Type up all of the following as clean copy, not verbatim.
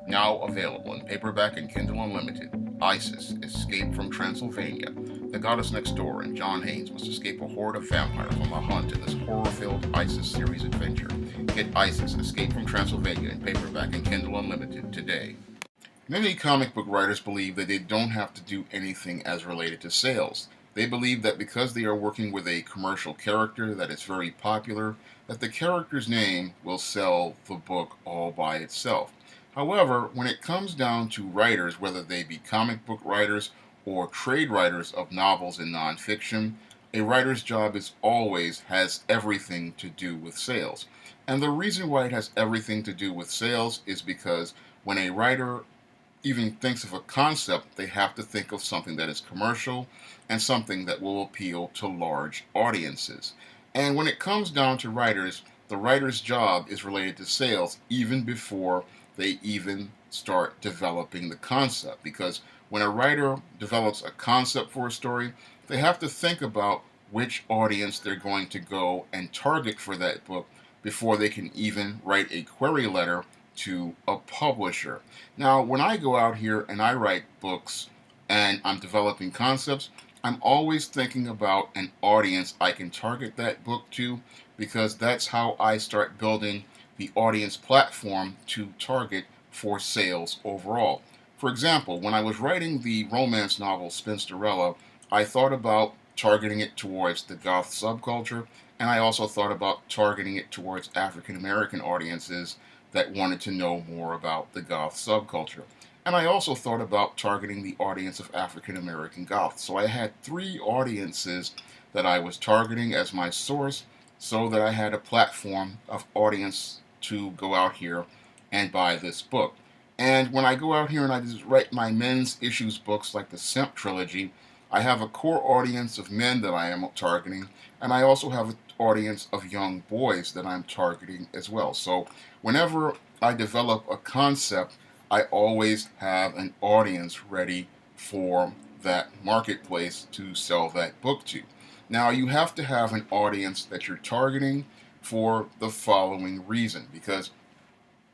Now available in paperback and Kindle Unlimited. Isis, Escape from Transylvania. The Goddess Next Door and John Haynes must escape a horde of vampires on the hunt in this horror-filled Isis series adventure. Get Isis, Escape from Transylvania in paperback and Kindle Unlimited today. Many comic book writers believe that they don't have to do anything as related to sales. They believe that because they are working with a commercial character that is very popular, that the character's name will sell the book all by itself. However, when it comes down to writers, whether they be comic book writers or trade writers of novels and nonfiction, a writer's job is always has everything to do with sales. And the reason why it has everything to do with sales is because when a writer even thinks of a concept, they have to think of something that is commercial and something that will appeal to large audiences. And when it comes down to writers, the writer's job is related to sales even before they even start developing the concept. Because when a writer develops a concept for a story, they have to think about which audience they're going to go and target for that book before they can even write a query letter to a publisher. Now, when I go out here and I write books and I'm developing concepts, I'm always thinking about an audience I can target that book to because that's how I start building the audience platform to target for sales overall. For example, when I was writing the romance novel Spinsterella, I thought about targeting it towards the goth subculture, and I also thought about targeting it towards African American audiences that wanted to know more about the goth subculture. And I also thought about targeting the audience of African American goths. So I had three audiences that I was targeting as my source so that I had a platform of audience to go out here and buy this book. And when I go out here and I just write my men's issues books like the Simp Trilogy, I have a core audience of men that I am targeting, and I also have an audience of young boys that I'm targeting as well. So whenever I develop a concept, I always have an audience ready for that marketplace to sell that book to. Now, you have to have an audience that you're targeting for the following reason, because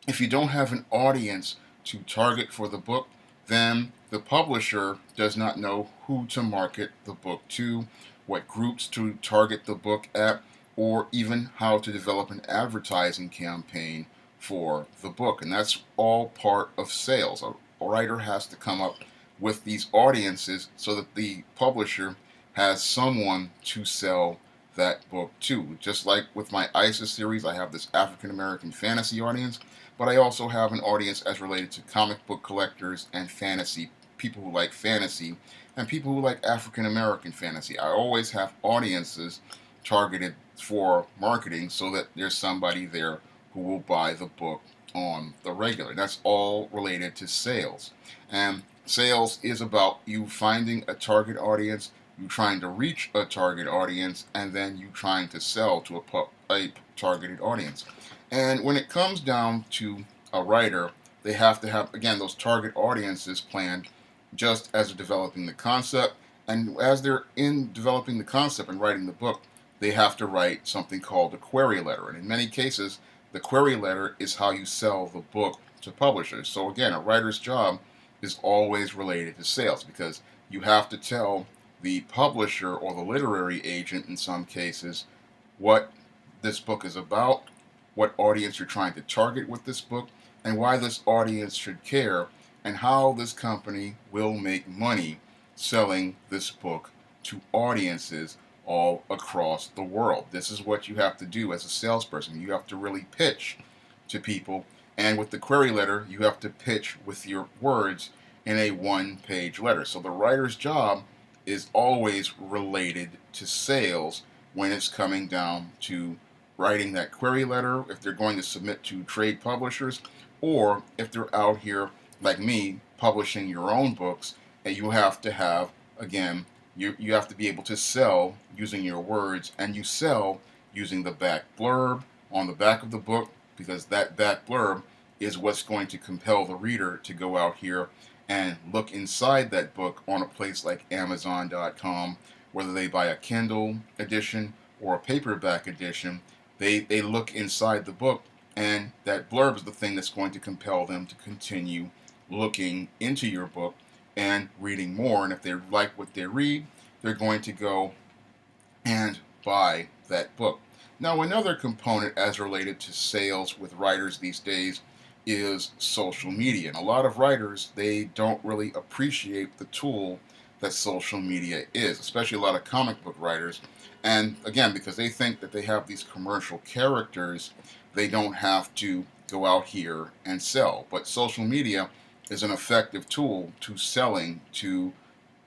if you don't have an audience to target for the book, then the publisher does not know who to market the book to, what groups to target the book at, or even how to develop an advertising campaign for the book. And that's all part of sales. A writer has to come up with these audiences so that the publisher has someone to sell that book to. Just like with my ISIS series, I have this African American fantasy audience, but I also have an audience as related to comic book collectors and fantasy, people who like fantasy, and people who like African American fantasy. I always have audiences targeted for marketing so that there's somebody there who will buy the book on the regular. That's all related to sales. And sales is about you finding a target audience, you trying to reach a target audience, and then you trying to sell to a targeted audience. And when it comes down to a writer, they have to have, again, those target audiences planned just as they're developing the concept. And as they're in developing the concept and writing the book, they have to write something called a query letter. And in many cases, the query letter is how you sell the book to publishers. So again, a writer's job is always related to sales because you have to tell the publisher or the literary agent in some cases what this book is about, what audience you're trying to target with this book, and why this audience should care, and how this company will make money selling this book to audiences all across the world. This is what you have to do as a salesperson. You have to really pitch to people, and with the query letter, you have to pitch with your words in a one-page letter. So the writer's job is always related to sales when it's coming down to writing that query letter, if they're going to submit to trade publishers, or if they're out here like me publishing your own books, and you have to have, again, you have to be able to sell using your words, and you sell using the back blurb on the back of the book, because that back blurb is what's going to compel the reader to go out here and look inside that book on a place like Amazon.com, whether they buy a Kindle edition or a paperback edition. They look inside the book and that blurb is the thing that's going to compel them to continue looking into your book and reading more. And if they like what they read, they're going to go and buy that book. Now, another component as related to sales with writers these days is social media. And a lot of writers, they don't really appreciate the tool that social media is, especially a lot of comic book writers. And again, because they think that they have these commercial characters, they don't have to go out here and sell. But social media is an effective tool to selling to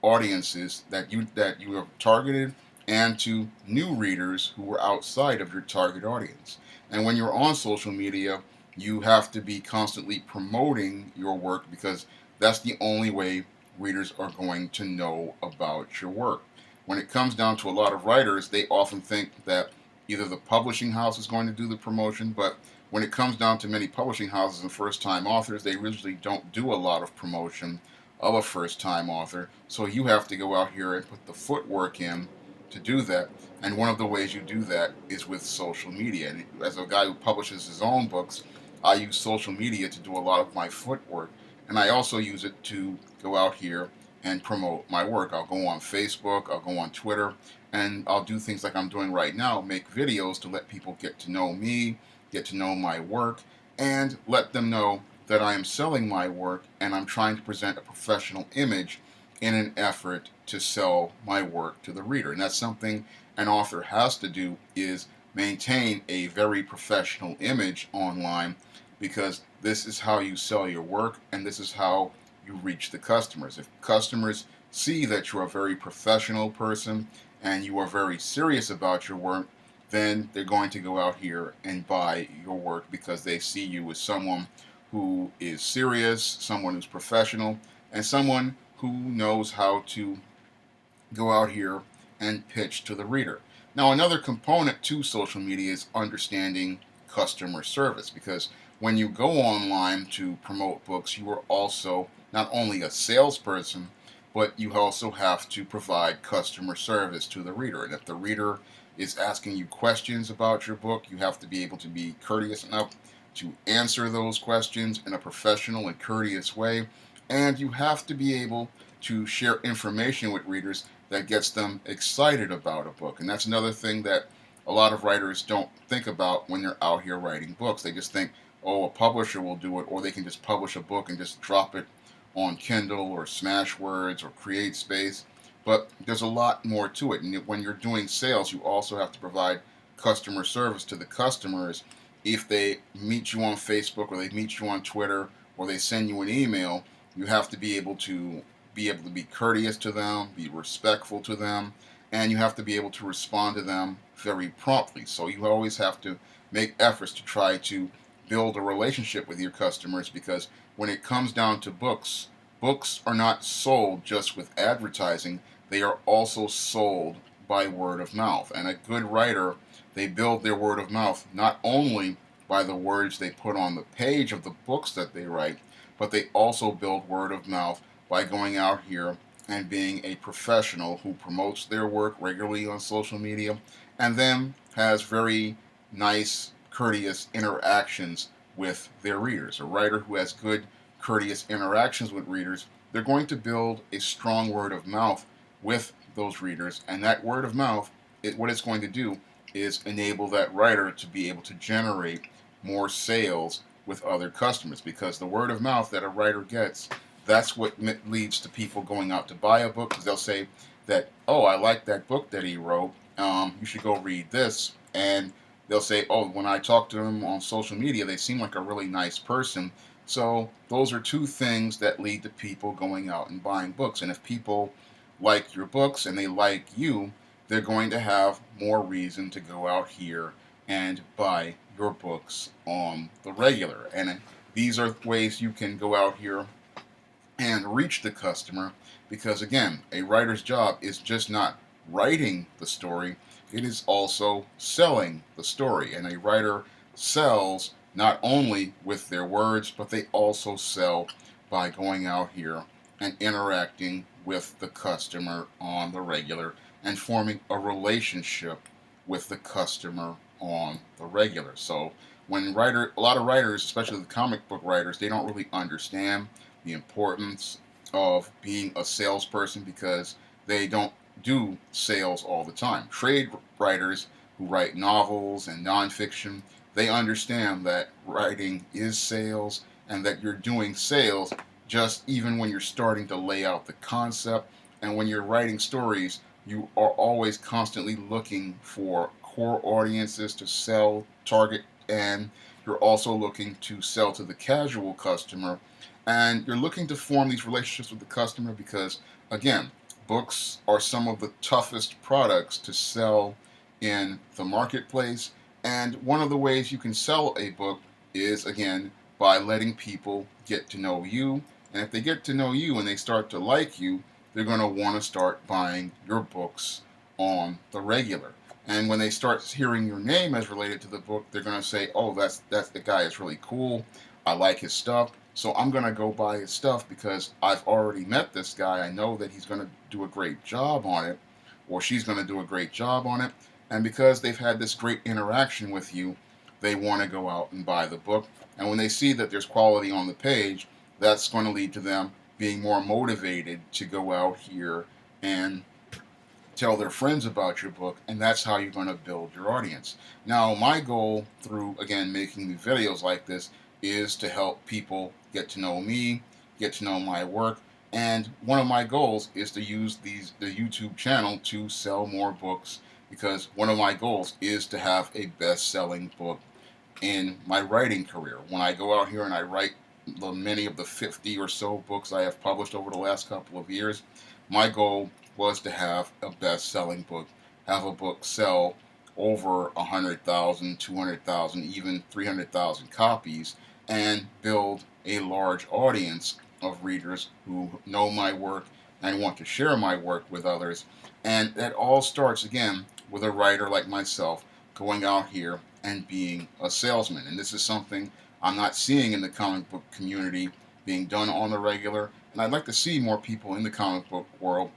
audiences that you have targeted and to new readers who are outside of your target audience. And when you're on social media, you have to be constantly promoting your work because that's the only way readers are going to know about your work. When it comes down to a lot of writers, they often think that either the publishing house is going to do the promotion, but when it comes down to many publishing houses and first-time authors, they usually don't do a lot of promotion of a first-time author. So you have to go out here and put the footwork in to do that. And one of the ways you do that is with social media. And as a guy who publishes his own books, I use social media to do a lot of my footwork. And I also use it to go out here and promote my work. I'll go on Facebook, I'll go on Twitter, and I'll do things like I'm doing right now, make videos to let people get to know me, get to know my work, and let them know that I am selling my work and I'm trying to present a professional image in an effort to sell my work to the reader. And that's something an author has to do, is maintain a very professional image online, because this is how you sell your work and this is how you reach the customers. If customers see that you're a very professional person and you are very serious about your work, then they're going to go out here and buy your work because they see you as someone who is serious, someone who's professional, and someone who knows how to go out here and pitch to the reader. Now, another component to social media is understanding customer service, because when you go online to promote books, you are also not only a salesperson, but you also have to provide customer service to the reader. And if the reader is asking you questions about your book, you have to be able to be courteous enough to answer those questions in a professional and courteous way. And you have to be able to share information with readers that gets them excited about a book. And that's another thing that a lot of writers don't think about when they're out here writing books. They just think, oh, a publisher will do it, or they can just publish a book and just drop it on Kindle or Smashwords or CreateSpace. But there's a lot more to it. And when you're doing sales, you also have to provide customer service to the customers. If they meet you on Facebook or they meet you on Twitter or they send you an email, you have to be able to be courteous to them, be respectful to them, and you have to be able to respond to them very promptly. So you always have to make efforts to try to build a relationship with your customers, because when it comes down to books, books are not sold just with advertising. They are also sold by word of mouth. And a good writer, they build their word of mouth not only by the words they put on the page of the books that they write, but they also build word of mouth by going out here and being a professional who promotes their work regularly on social media and then has very nice, courteous interactions with their readers. A writer who has good, courteous interactions with readers, they're going to build a strong word of mouth with those readers, and that word of mouth, what it's going to do is enable that writer to be able to generate more sales with other customers, because the word of mouth that a writer gets, that's what leads to people going out to buy a book, because they'll say that, oh, I like that book that he wrote, you should go read this. And they'll say, oh, when I talk to them on social media, they seem like a really nice person. So those are two things that lead to people going out and buying books. And if people like your books and they like you, they're going to have more reason to go out here and buy your books on the regular. And these are ways you can go out here and reach the customer, because again, a writer's job is just not writing the story, it is also selling the story. And a writer sells not only with their words, but they also sell by going out here and interacting with the customer on the regular and forming a relationship with the customer on the regular. So A lot of writers, especially the comic book writers, they don't really understand the importance of being a salesperson because they don't do sales all the time. Trade writers who write novels and nonfiction, they understand that writing is sales and that you're doing sales just even when you're starting to lay out the concept. And when you're writing stories, you are always constantly looking for core audiences to sell, target, and you're also looking to sell to the casual customer. And you're looking to form these relationships with the customer because, again, books are some of the toughest products to sell in the marketplace. And one of the ways you can sell a book is, again, by letting people get to know you. And if they get to know you and they start to like you, they're going to want to start buying your books on the regular. And when they start hearing your name as related to the book, they're going to say, "Oh, that's the guy is really cool. I like his stuff. So I'm going to go buy his stuff because I've already met this guy. I know that he's going to do a great job on it, or she's going to do a great job on it." And because they've had this great interaction with you, they want to go out and buy the book. And when they see that there's quality on the page, that's going to lead to them being more motivated to go out here and tell their friends about your book, and that's how you're going to build your audience. Now, my goal through, again, making these videos like this is to help people get to know me, get to know my work, and one of my goals is to use the YouTube channel to sell more books because one of my goals is to have a best-selling book in my writing career. When I go out here and I write many of the 50 or so books I have published over the last couple of years, my goal was to have a best-selling book, have a book sell over 100,000, 200,000, even 300,000 copies, and build a large audience of readers who know my work and want to share my work with others. And that all starts, again, with a writer like myself going out here and being a salesman. And this is something I'm not seeing in the comic book community being done on the regular. And I'd like to see more people in the comic book world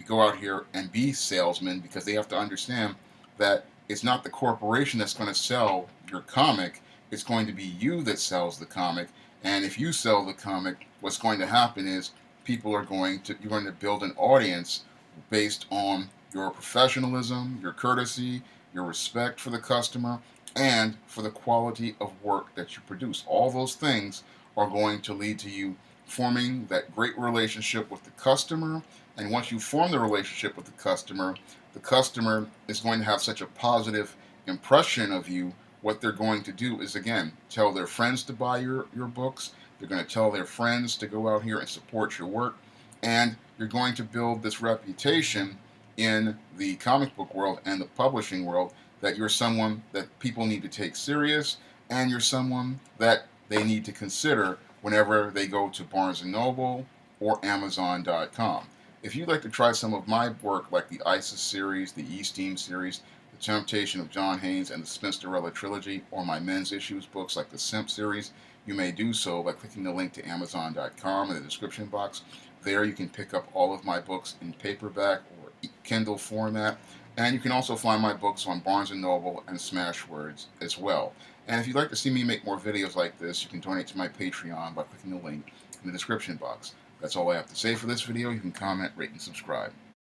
go out here and be salesmen because they have to understand that it's not the corporation that's going to sell your comic, it's going to be you that sells the comic. And if you sell the comic, what's going to happen is you're going to build an audience based on your professionalism, your courtesy, your respect for the customer, and for the quality of work that you produce. All those things are going to lead to you forming that great relationship with the customer. And once you form the relationship with the customer is going to have such a positive impression of you. What they're going to do is, again, tell their friends to buy your books. They're going to tell their friends to go out here and support your work. And you're going to build this reputation in the comic book world and the publishing world that you're someone that people need to take serious, and you're someone that they need to consider whenever they go to Barnes & Noble or Amazon.com. If you'd like to try some of my work like the ISIS series, the E-Steam series, The Temptation of John Haynes, and the Spinsterella trilogy, or my men's issues books like the Simp series, you may do so by clicking the link to Amazon.com in the description box. There you can pick up all of my books in paperback or Kindle format, and you can also find my books on Barnes & Noble and Smashwords as well. And if you'd like to see me make more videos like this, you can donate to my Patreon by clicking the link in the description box. That's all I have to say for this video. You can comment, rate, and subscribe.